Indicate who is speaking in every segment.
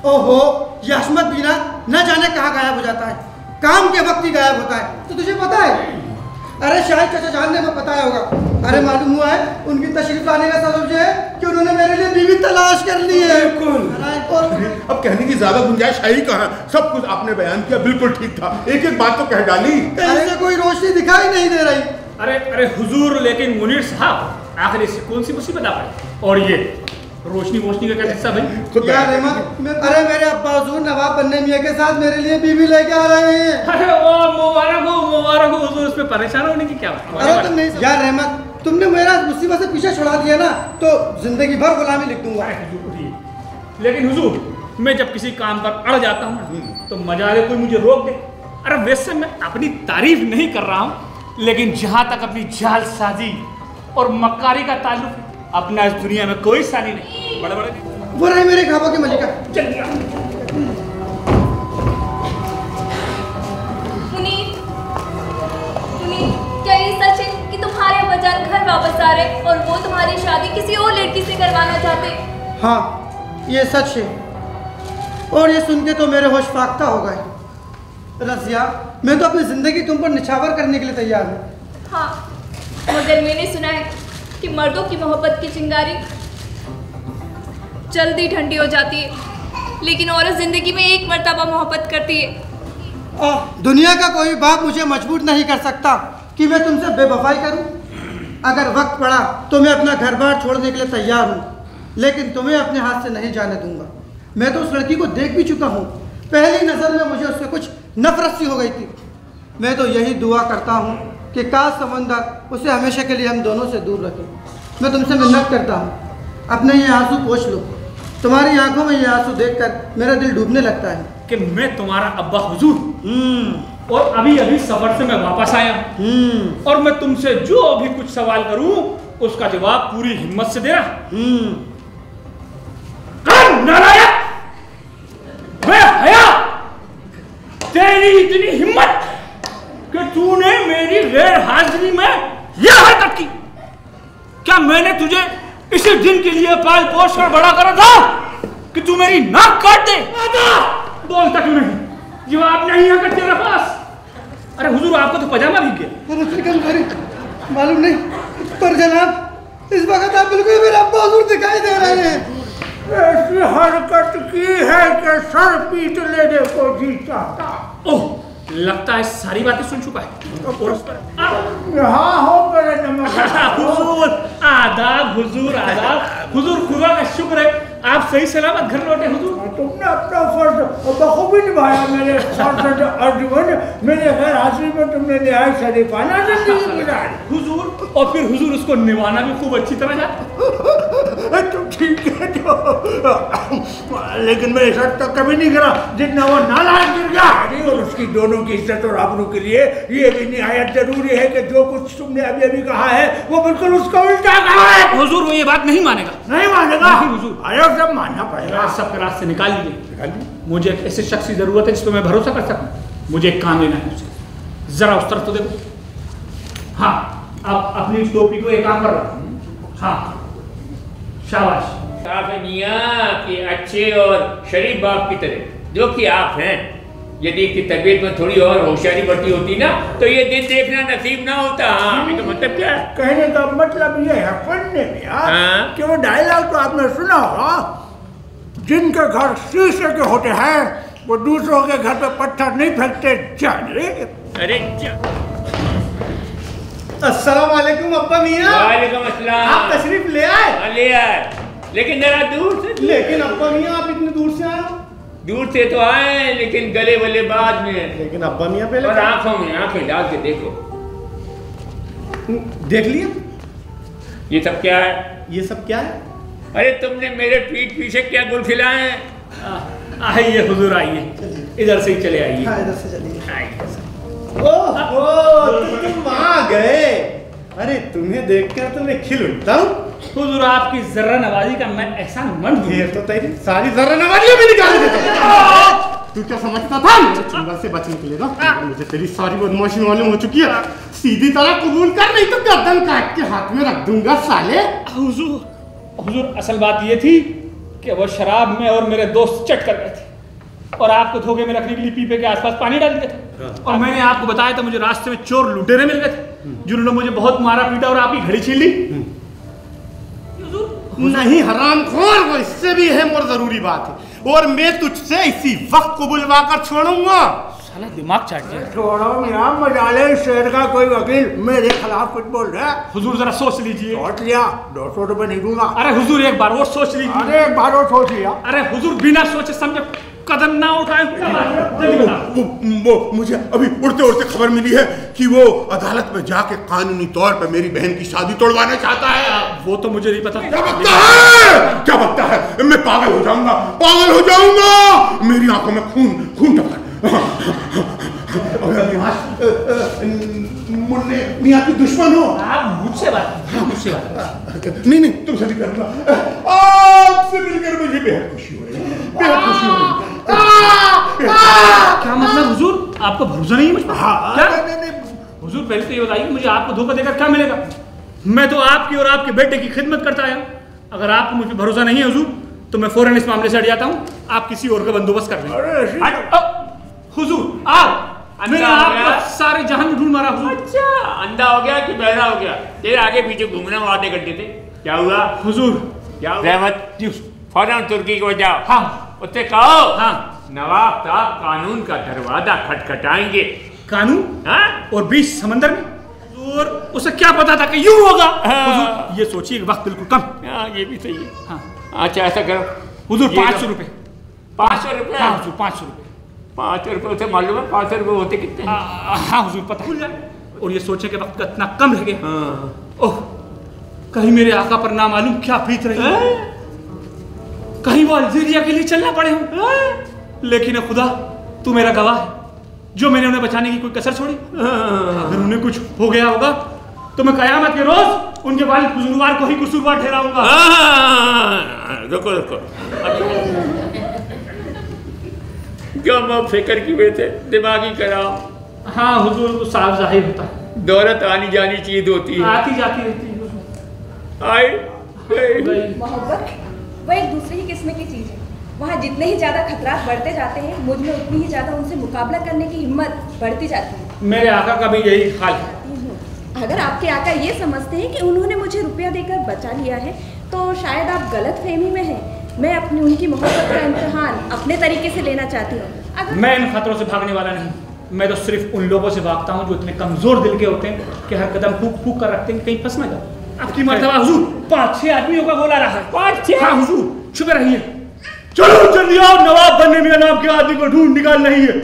Speaker 1: ओहो, ये हशमत भी ना जाने कहाँ गायब हो जाता है, काम के वक्त ही गायब होता है। तो तुझे पता है? अरे शायद चाचा जानने में पता होगा। अरे मालूम हुआ है उनकी तशरीफ लाने का सबब ये है कि उन्होंने मेरे लिए बीवी तलाश कर ली है।
Speaker 2: बिल्कुल। अब कहने की ज्यादा गुंजाइश है ही कहाँ? सब कुछ आपने बयान किया, बिल्कुल ठीक था। एक एक बात तो कह डाली।
Speaker 1: कहीं से कोई रोशनी दिखाई नहीं दे रही।
Speaker 3: अरे हुजूर, लेकिन मुनीर साहब आखिर इससे कौन सी मुसीबत आ गई? और ये रोशनी का क्या किस्सा भाई?
Speaker 1: यार अरे मेरे अब्बा हुजूर नवाब बन्ने मियां के साथ मेरे लिए बीवी लेके आ रहे हैं।
Speaker 3: अरे वो मुबारक हो हुजूर, इसमें परेशान होने की क्या बात?
Speaker 1: अरे तुम नहीं यार रहमत, तुमने मेरा मुसीबत से पीछे छुड़ा दिया ना तो जिंदगी भर गुलामी लिख दूंगा।
Speaker 3: लेकिन हुजूर, मैं जब किसी काम पर अड़ जाता हूँ तो मजाले कोई मुझे रोक दे। अरे वैसे मैं अपनी तारीफ नहीं कर रहा हूँ, लेकिन जहाँ तक अपनी जालसाजी और मक्कारी का ताल्लुक, अपना इस दुनिया में कोई सानी नहीं। बड़े
Speaker 1: वो रहे मेरे ख्वाबों की मलिका।
Speaker 3: जल्दी आओ।
Speaker 4: मुनीर, क्या ये सच है कि तुम्हारे अब्बाजान घर वापस आ रहे और वो तुम्हारी शादी किसी और लड़की से करवाना चाहते?
Speaker 1: हाँ, ये सच है। और ये सुन के तो मेरे होश फाख्ता हो गए। रज़िया, मैं तो अपनी जिंदगी तुम पर निछावर करने के लिए तैयार हूँ।
Speaker 4: हाँ, मगर मैंने सुना है कि मर्दों की मोहब्बत की चिंगारी जल्दी ठंडी हो जाती है, लेकिन औरत जिंदगी में एक मर्तबा मोहब्बत करती है।
Speaker 1: दुनिया का कोई बाप मुझे मजबूर नहीं कर सकता कि मैं तुमसे बेवफाई करूं। अगर वक्त पड़ा तो मैं अपना घर बार छोड़ने के लिए तैयार हूं, लेकिन तुम्हें अपने हाथ से नहीं जाने दूंगा। मैं तो उस लड़की को देख भी चुका हूं। पहली नज़र में मुझे उससे कुछ नफरत सी हो गई थी। मैं तो यही दुआ करता हूं कि काश समंदर उसे हमेशा के लिए हम दोनों से दूर रखे। मैं तुमसे मिन्नत करता हूँ, अपने ये आंसू पोंछ लो। तुम्हारी आंखों में ये आंसू देखकर मेरा दिल डूबने लगता है
Speaker 3: कि मैं तुम्हारा अब्बा हुजूर और अभी सफर से मैं वापस आया और मैं तुमसे जो अभी कुछ सवाल करूं उसका जवाब पूरी हिम्मत से देना। नालायक, मैं हया, तेरी इतनी हिम्मत कि तूने मेरी गैर हाजिरी में यह हरकत की। क्या मैंने तुझे इसी दिन के लिए पाल पोस कर बड़ा करा था कि तू मेरी नाक काट दे? बोलता क्यों नहीं? जवाब नहीं है तेरे पास। अरे हुजूर, आपको तो पजामा भी गया।
Speaker 1: मालूम नहीं, पर जनाब इस वक्त आप बिल्कुल मेरे अब्बा हुजूर दिखाई दे रहे हैं।
Speaker 2: ऐसी हरकत की है कि सर पीट लेने को जी चाहता।
Speaker 3: ओह, लगता है सारी बातें सुन चुका है। और उस पर
Speaker 2: हाँ हो मेरे नमस्कार।
Speaker 3: हुजूर आदाब, हुजूर आदाब। हुजूर खुदा का शुक्र है आप सही सलामत घर लौटे। हुजूर,
Speaker 2: तुमने अपना फर्ज बखूबी निभाया। मेरे फर्ज अर्जुन, मेरे गैर हाजिरी में तुमने निहायत शरीफाना जिंदगी गुजारी।
Speaker 3: हुजूर, और फिर हुजूर उसको निभाना भी खूब अच्छी तरह जाता।
Speaker 2: तुम ठीक है तो, लेकिन मैं इस हद तक कभी नहीं गिरा जितना वो नालायक गिर गया। और उसकी दोनों की इज्जत और आबरू के लिए ये भी निहायत जरूरी है कि जो कुछ तुमने अभी अभी कहा है वो बिल्कुल उसका उल्टा कहा है।
Speaker 3: हुजूर, वो ये बात नहीं मानेगा।
Speaker 2: नहीं मानेगा?
Speaker 3: नहीं हुजूर।
Speaker 2: अरे सब मानना पड़ेगा।
Speaker 3: सबके रास्ते निकाल लीजिए। मुझे एक ऐसे शख्स की जरूरत है जिस पर मैं भरोसा कर सकूं। मुझे एक काम लेना है उससे। जरा उस तरफ तो देखो। हाँ, अब अपनी टोपी को एक काम कर रहा। हाँ, शाबाश।
Speaker 5: मियाँ के अच्छे और शरीफ बाप की तरह जो कि आप हैं, यदि इसकी तबीयत में थोड़ी और होशियारी बढ़ती होती ना तो ये दिन देखना नसीब ना होता। हाँ, तो मतलब क्या है?
Speaker 2: कहने का मतलब ये है पढ़ने में कि वो डायलॉग तो आपने सुना होगा, जिनके घर शीशे के होते हैं वो दूसरों के घर पे पत्थर नहीं फेंकते। जाने
Speaker 5: अरे
Speaker 1: अस्सलाम वालेकुम अब्बा मियां।
Speaker 5: वालेकुम अस्सलाम।
Speaker 1: आप तशरीफ ले आए?
Speaker 5: ले आए, लेकिन जरा दूर से।
Speaker 1: लेकिन अब्बा मियां आप इतनी दूर से आए हो?
Speaker 5: दूर से तो आए, लेकिन गले वाले बाद में।
Speaker 1: लेकिन अब्बा मियां पहले
Speaker 5: और आंखों में आंखें डाल के देखो।
Speaker 1: देख लिया?
Speaker 5: ये सब क्या है?
Speaker 1: ये सब क्या है?
Speaker 5: अरे तुमने मेरे पीठ पीछे क्या गुल खिलाए हैं?
Speaker 3: आइए हुजूर, आइए, इधर से ही चले आइए।
Speaker 1: हाँ, इधर से चलिए।
Speaker 5: आइए।
Speaker 1: ओह, तुम आ गए। अरे तुम्हें देखकर तो मैं खिल उठता हूँ।
Speaker 3: हुजूर, आपकी जर्रा नवाजी का मैं एहसान मंद हूँ।
Speaker 1: ये तो तेरी सारी जर्रा नवाजियाँ भी निकाल देता। तू क्या समझता था मेरे चुंगल से बचने के लिए ना? मुझे तेरी सारी बदमाशी मालूम हो चुकी है। सीधी तरह कबूल कर, नहीं तो गर्दन काट के हाथ में रख दूंगा साले।
Speaker 3: हुजूर, असल बात ये थी कि वो शराब में और मेरे दोस्त चट कर गए थे और आपको धोखे में रखने के लिए पीपे के आसपास पानी डाल दिया था। और मैंने आपको बताया था मुझे रास्ते में चोर लुटेरे मिल गए थे जिन्होंने मुझे बहुत मारा पीटा और आपकी घड़ी छीन ली।
Speaker 6: नहीं हरामखोर, वो इससे भी अहम और जरूरी बात है, और मैं तुझसे इसी वक्त को बुलवा कर छोड़ूंगा।
Speaker 3: साला दिमाग चाट दिया।
Speaker 2: छोड़ो मेरा मजाले, शहर का कोई वकील मेरे खिलाफ कुछ बोल रहा है।
Speaker 3: हुजूर जरा सोच लीजिए।
Speaker 2: सोच लिया, 200 रुपए नहीं दूंगा।
Speaker 3: अरे हुजूर एक बार और सोच लीजिए।
Speaker 2: अरे एक बार और सोच लिया।
Speaker 3: अरे हुजूर बिना सोचे समझे कदम ना उठाए।
Speaker 6: वो मुझे अभी उड़ते उड़ते खबर मिली है कि वो अदालत में जाके कानूनी तौर पे मेरी बहन की शादी तोड़वाना चाहता है।
Speaker 3: वो तो मुझे नहीं पता।
Speaker 6: क्या बकता है, क्या बकता है? मैं पागल हो जाऊंगा, पागल हो जाऊंगा। मेरी आंखों में खून टपका। मुन्ने मियां की दुश्मन हो
Speaker 3: आप मुझसे बात
Speaker 6: नहीं तुमसे भी करूंगा। आपसे मिलकर मुझे बेहद खुशी हो रही है, बेहद खुशी हो रही है।
Speaker 3: क्या मतलब हुजूर, आपको भरोसा नहीं है मुझ पर? क्या हुजूर पहले तो ये बताइए मुझे आपको धोखा देकर क्या मिलेगा? मैं तो आपकी और आपके बेटे की खिदमत करता आया। अगर आपको मुझ पर भरोसा नहीं है हुजूर तो मैं फौरन इस मामले से हट जाता हूँ। आप किसी और का बंदोबस्त कर लें। हुजूर आप मैंने आपको सारे जहां में ढूंढ मारा हुजूर।
Speaker 5: अच्छा, अंधा हो गया कि बहरा हो गया? तेरे आगे पीछे घूमने वादे करते थे, क्या हुआ
Speaker 3: हुजूर?
Speaker 5: क्या रहमत फौरन तुर्की को जाओ।
Speaker 3: हाँ
Speaker 5: उससे कहो
Speaker 3: हाँ
Speaker 5: नवाब साहब कानून का दरवाजा खटखटाएंगे।
Speaker 3: कानून?
Speaker 5: हाँ?
Speaker 3: और बीच समंदर में? और उसे क्या पता था कि यूं होगा? हुजूर ये सोचिए वक्त बिल्कुल कम।
Speaker 5: हाँ ये भी सही है।
Speaker 3: हाँ
Speaker 5: अच्छा ऐसा करो
Speaker 3: हुजूर 500 रुपए।
Speaker 5: 500 रुपए?
Speaker 3: हाँ हुजूर 500 रुपए।
Speaker 5: 500 रुपए उसे मालूम है 500 रुपए होते कितने?
Speaker 3: हाँ हुजूर पता है। और ये सोचे कि वक्त इतना कम रह गया। ओह कहीं मेरे आका पर ना मालूम क्या बीत रही है, कहीं वो अल्जीरिया के लिए चलना पड़े हो। लेकिन खुदा तू मेरा गवाह है, जो मैंने उन्हें बचाने की कोई कसर छोड़ी। अगर उन्हें कुछ हो गया होगा तो मैं कयामत के रोज उनके वालिद बुजुर्गवार को ही कसूरवार ठहराऊंगा।
Speaker 5: रुको रुको, क्यों फिक्र की वजह से दिमागी कराओ।
Speaker 3: हाँ हुजूर तो साफ जाहिर होता है,
Speaker 5: दौलत आनी जानी चीज होती है,
Speaker 3: आती जाती रहती है।
Speaker 5: आई
Speaker 7: मोहब्बत वो एक दूसरे ही किस्म की चीज़ है। वहाँ जितने ही ज़्यादा खतरात बढ़ते जाते हैं, मुझ में उतनी ही ज़्यादा उनसे मुकाबला करने की हिम्मत बढ़ती जाती है।
Speaker 3: मेरे आका का भी यही हाल है।
Speaker 7: अगर आपके आका ये समझते हैं कि उन्होंने मुझे रुपया देकर बचा लिया है तो शायद आप गलत फहमी में हैं। मैं अपनी उनकी मोहब्बत का इम्तिहान अपने तरीके से लेना चाहती हूँ।
Speaker 3: मैं इन खतरों से भागने वाला नहीं, मैं तो सिर्फ उन लोगों से भागता हूँ जो इतने कमजोर दिल के होते हैं कि हर कदम फूक फूक कर रखते हैं कहीं फंस ना जाए। आपकी मर्तबा हुजूर 5-6 आदमियों का गोला रहा है। 5-6? हाँ हुजूर शुक्र रहिए। चलो जल्दी आओ, नवाब बनने में नाम के आदमी को ढूंढ निकाल रही है।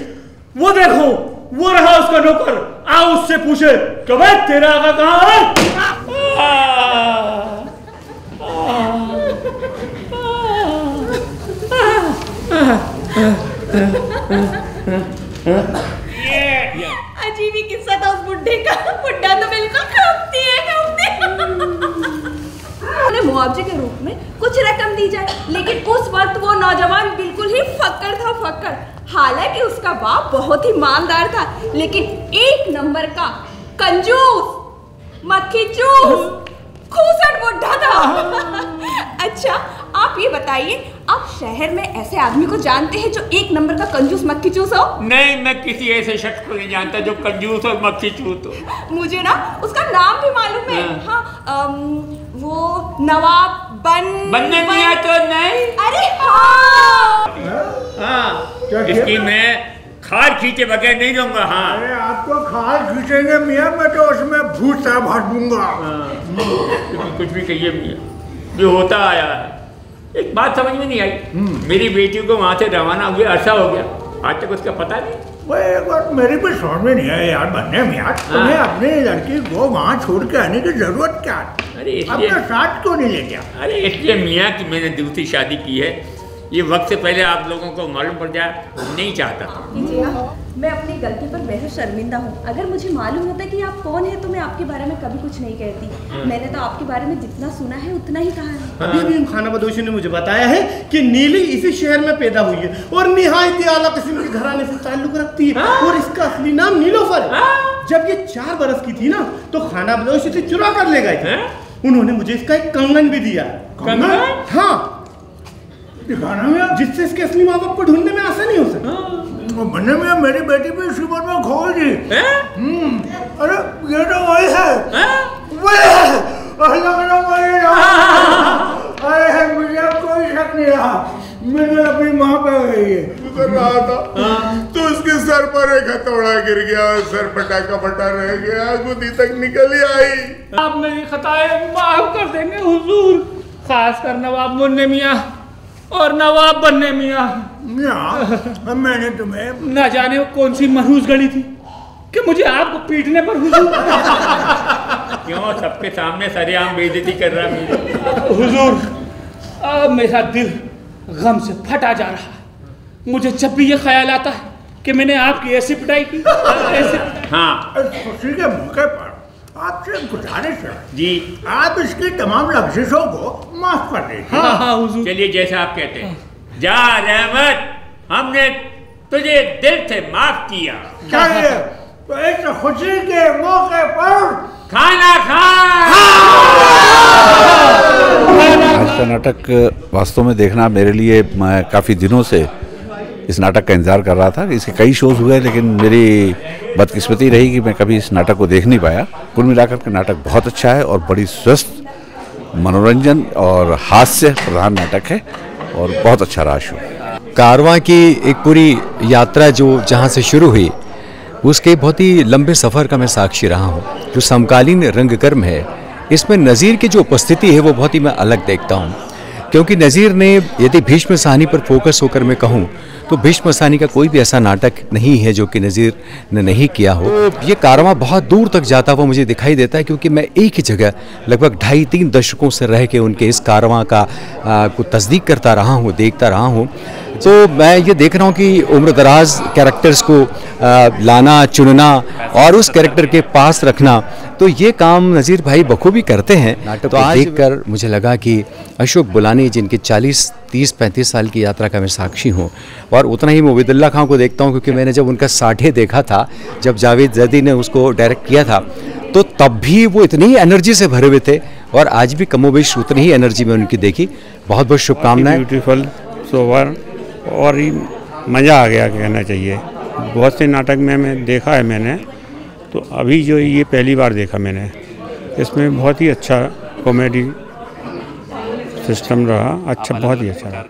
Speaker 3: वो देखो वो रहा उसका नौकर, आओ उससे पूछे कि भाई तेरा आका कहाँ है?
Speaker 7: अजीब ही किस्सा था उस बुड्ढे का। बुड्ढा तो बिल्कुल खपती है। उन्हें मुआवजे के रूप में कुछ रकम दी जाए, लेकिन उस वक्त वो नौजवान बिल्कुल ही फक्कड़ था, फक्कड़। हालांकि उसका बाप बहुत ही मालदार था, लेकिन एक नंबर का कंजूस, मक्खी चूस, खूसट बुड्ढा था। अच्छा आप ये बताइए, आप शहर में ऐसे आदमी को जानते हैं जो एक नंबर का कंजूस मक्खी चूस हो?
Speaker 5: नहीं, मैं किसी ऐसे शख्स को नहीं जानता जो कंजूस और मक्खी चूस हो।
Speaker 7: मुझे ना उसका नाम भी मालूम है। हाँ वो नवाब
Speaker 5: बनने मियां तो नहीं?
Speaker 7: अरे हाँ
Speaker 5: हाँ इसकी मैं खाल खींचे बगैर नहीं दूंगा। हाँ
Speaker 2: अरे आपको खाल खींचेंगे मियां, मैं तो उसमें भूत सा भर दूंगा।
Speaker 5: कुछ भी कहिए मियां, जो होता आया है। एक बात समझ में नहीं आई, मेरी बेटी को वहाँ से रवाना हुए अरसा हो गया, आज तक उसका पता नहीं।
Speaker 2: वो एक बात मेरी भी समझ में नहीं है यार बनने मियां, तुम्हें अपनी लड़की को वहाँ छोड़ के आने की जरूरत क्या?
Speaker 5: अरे
Speaker 2: अपने साथ क्यों नहीं लेके?
Speaker 5: अरे इसलिए मियाँ कि मैंने दूसरी शादी की है, ये वक्त से पहले आप लोगों को मालूम पड़ जाए नहीं चाहता था।
Speaker 7: मैं अपनी गलती पर बेहद शर्मिंदा हूँ। अगर मुझे मालूम होता कि आप कौन है तो मैं आपके बारे में कभी कुछ नहीं कहती। मैंने तो आपके बारे में जितना सुना है उतना ही कहा है।
Speaker 6: अभी भी खाना बदोशी ने मुझे बताया है कि नीली इसी शहर में पैदा हुई है और निहायत आला किस्म के घराने से ताल्लुक रखती है और इसका असली नाम नीलोफर है। जब ये 4 बरस की थी ना तो खाना बदोशी से चुरा कर ले गए थे। उन्होंने मुझे इसका एक कंगन भी दिया।
Speaker 5: कंगन?
Speaker 6: हाँ
Speaker 2: दिखाना मियाँ,
Speaker 6: जिससे इसके असली माँ बाप को ढूंढने में आसानी हो सके।
Speaker 2: बन्ने मियाँ मेरी बेटी भी इसी बात में खो जी। अरे ये तो वही है, वही है, वही है। अरे मुझे कोई शक नहीं रहा, मैंने अपनी माँ पे गई है।
Speaker 8: कर रहा था तो उसके सर पर एक हथौड़ा गिर गया, सर पटाखा फटा रह गया, गुदी तक निकल ही आई।
Speaker 3: आप मेरी खताएं माफ कर देंगे हुजूर, खासकर नवाब मुन्ने मियाँ और नवाब बन्ने मियाँ।
Speaker 2: मियाँ मैंने तुम्हें
Speaker 3: ना जाने वो कौन सी मनहूस गली थी कि मुझे आपको पीटने पर हुजूर।
Speaker 5: क्यों सबके सामने सरेआम बेइज्जती कर रहा है?
Speaker 3: हुजूर अब मेरा दिल गम से फटा जा रहा है। मुझे जब भी ये ख्याल आता है कि मैंने आपकी ऐसी पिटाई की, ऐसी।
Speaker 5: हाँ
Speaker 2: खुशी के मौके पर आपसे गुजारिश है
Speaker 5: जी,
Speaker 2: आप इसकी तमाम लफ्ज़ों को माफ कर दीजिए।
Speaker 3: हाँ हुजूर।
Speaker 5: चलिए जैसा आप कहते हैं। जा रहमत, हमने तुझे दिल से माफ किया।
Speaker 2: चलिए तो इस खुशी के मौके पर
Speaker 5: खाना खा।
Speaker 9: आज का नाटक वास्तव में देखना मेरे लिए, मैं काफ़ी दिनों से इस नाटक का इंतज़ार कर रहा था। इसके कई शोज हुए लेकिन मेरी बदकिस्मती रही कि मैं कभी इस नाटक को देख नहीं पाया। कुल मिलाकर के नाटक बहुत अच्छा है और बड़ी स्वस्थ मनोरंजन और हास्य प्रधान नाटक है और बहुत अच्छा रहा शो।
Speaker 10: कारवां की एक पूरी यात्रा जो जहाँ से शुरू हुई उसके बहुत ही लंबे सफ़र का मैं साक्षी रहा हूँ। जो समकालीन रंगकर्म है इसमें नज़ीर की जो उपस्थिति है वो बहुत ही मैं अलग देखता हूँ, क्योंकि नज़ीर ने, यदि भीष्म साहनी पर फोकस होकर मैं कहूँ तो भीष्म साहनी का कोई भी ऐसा नाटक नहीं है जो कि नज़ीर ने नहीं किया हो। तो ये कारवां बहुत दूर तक जाता हुआ मुझे दिखाई देता है, क्योंकि मैं एक ही जगह लगभग 2.5-3 दशकों से रह के उनके इस कारवां का को तस्दीक करता रहा हूँ, देखता रहा हूँ। तो मैं ये देख रहा हूँ कि उम्र-दराज कैरेक्टर्स को लाना, चुनना और उस कैरेक्टर के पास रखना, तो ये काम नज़ीर भाई बखूबी करते हैं। नाटक तो देखकर मुझे लगा कि अशोक बुलानी जिनके 40-30-35 साल की यात्रा का मैं साक्षी हूँ, और उतना ही मोबिदुल्लाह खां को देखता हूँ, क्योंकि मैंने जब उनका साठे देखा था, जब जावेद जदी ने उसको डायरेक्ट किया था, तो तब भी वो इतनी ही एनर्जी से भरे हुए थे और आज भी कमोबेश उतनी ही एनर्जी में उनकी देखी। बहुत बहुत शुभकामनाएं।
Speaker 11: ब्यूटीफुल सोवर और ही मज़ा आ गया कहना चाहिए। बहुत से नाटक में मैं देखा है मैंने, तो अभी जो ये पहली बार देखा मैंने, इसमें बहुत ही अच्छा कॉमेडी सिस्टम रहा, अच्छा, बहुत ही अच्छा रहा।